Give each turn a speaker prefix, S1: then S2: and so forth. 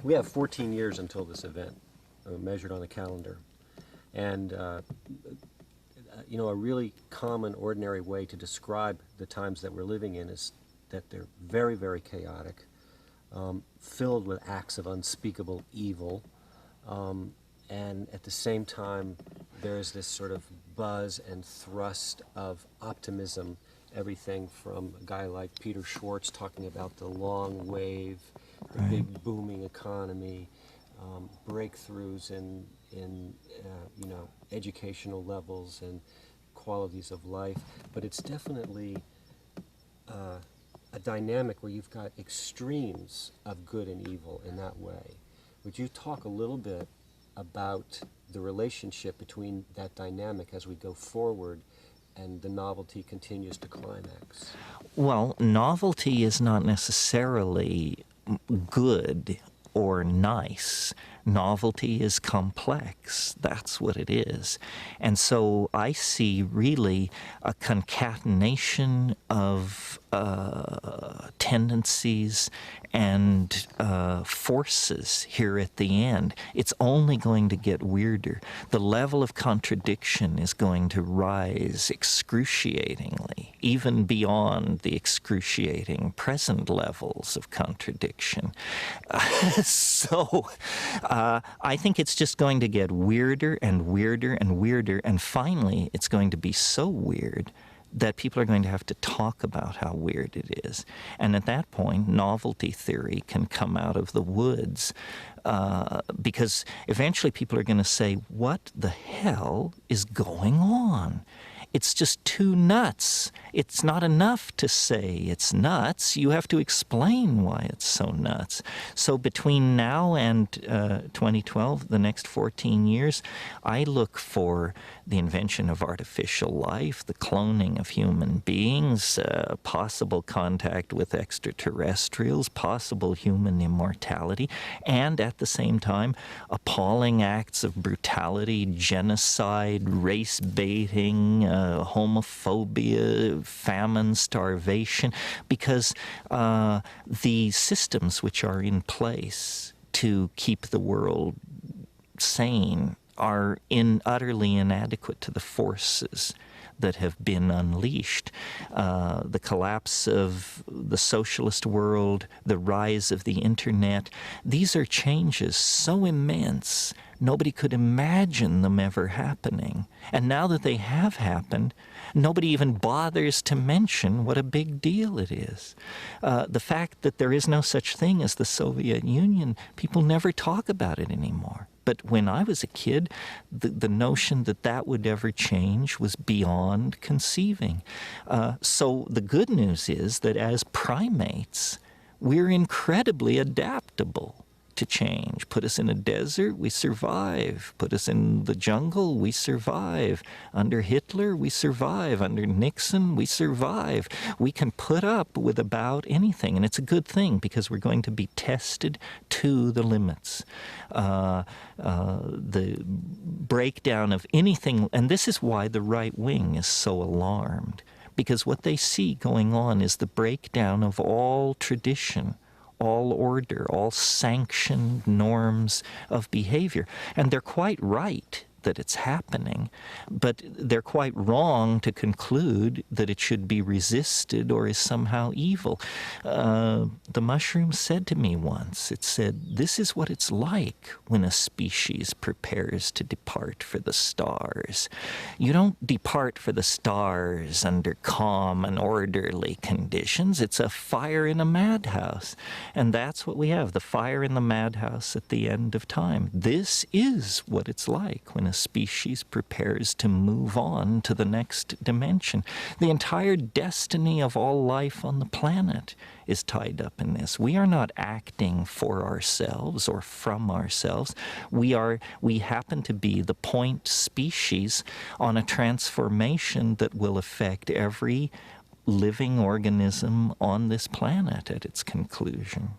S1: we have 14 years until this event, measured on the calendar. And, a really common, ordinary way to describe the times that we're living in is that they're very, very chaotic, filled with acts of unspeakable evil. And at the same time, there's this sort of buzz and thrust of optimism. Everything from a guy like Peter Schwartz talking about the long wave, the big booming economy, breakthroughs in educational levels and qualities of life. But it's definitely a dynamic where you've got extremes of good and evil in that way. Would you talk a little bit about the relationship between that dynamic as we go forward and the novelty continues to climax?
S2: Well, novelty is not necessarily good or nice. Novelty is complex. That's what it is. And so I see really a concatenation of tendencies and forces here at the end. It's only going to get weirder. The level of contradiction is going to rise excruciatingly, even beyond the excruciating present levels of contradiction. So I think it's just going to get weirder and weirder and weirder, and finally it's going to be so weird that people are going to have to talk about how weird it is. And at that point, novelty theory can come out of the woods, because eventually people are going to say, what the hell is going on? It's just too nuts. It's not enough to say it's nuts. You have to explain why it's so nuts. So between now and 2012, the next 14 years, I look for the invention of artificial life, the cloning of human beings, possible contact with extraterrestrials, possible human immortality, and at the same time, appalling acts of brutality, genocide, race baiting, homophobia, famine, starvation, because the systems which are in place to keep the world sane are utterly inadequate to the forces that have been unleashed. The collapse of the socialist world, the rise of the internet, these are changes so immense, nobody could imagine them ever happening. And now that they have happened, nobody even bothers to mention what a big deal it is. The fact that there is no such thing as the Soviet Union, people never talk about it anymore. But when I was a kid, the notion that that would ever change was beyond conceiving. So the good news is that as primates, we're incredibly adaptable to change. Put us in a desert, we survive. Put us in the jungle, we survive. Under Hitler, we survive. Under Nixon, we survive. We can put up with about anything, and it's a good thing because we're going to be tested to the limits. The breakdown of anything, and this is why the right wing is so alarmed, because what they see going on is the breakdown of all tradition, all order, all sanctioned norms of behavior. And they're quite right that it's happening, but they're quite wrong to conclude that it should be resisted or is somehow evil. The mushroom said to me once, it said, this is what it's like when a species prepares to depart for the stars. You don't depart for the stars under calm and orderly conditions. It's a fire in a madhouse. And that's what we have, the fire in the madhouse at the end of time. This is what it's like when a species prepares to move on to the next dimension. The entire destiny of all life on the planet is tied up in this. We are not acting for ourselves or from ourselves. We happen to be the point species on a transformation that will affect every living organism on this planet at its conclusion.